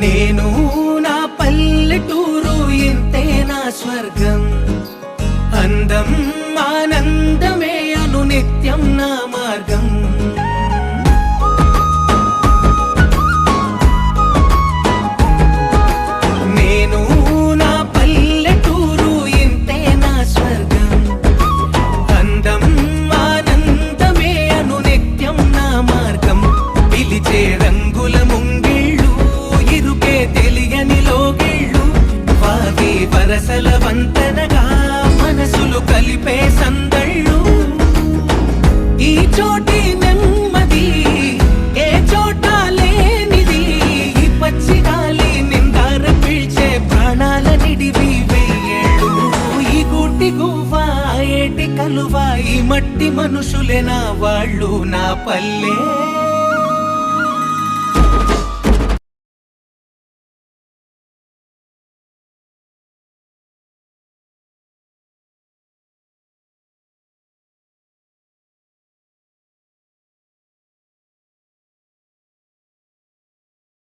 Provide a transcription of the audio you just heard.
నేను నా పల్లెటూరు ఇంతే నా స్వర్గం. అందం ఆనందమే అను నిత్యం నా మార్గం. నేను నా పల్లెటూరు ఇంతే నా స్వర్గం. అందం ఆనందమే అను నిత్యం నా మార్గం. పిలిచే రంగుల ముంగిళ్ళు, ఇరుకే తెలియని లోగిళ్ళు, వాగే వరసల వంతనగా మనసులు కలిపే సందళ్ళు. ఈ చోటి నెమ్మది ఏ చోట లేనిది, ఈ పచ్చి గాలి నిందార పీల్చే ప్రాణాల నిడివి వెయ్యేళ్ళు. ఈ గూటి గువ్వ ఏటి కలువ, ఈ మట్టి మనుషులే నా వాళ్ళు, నా పల్లె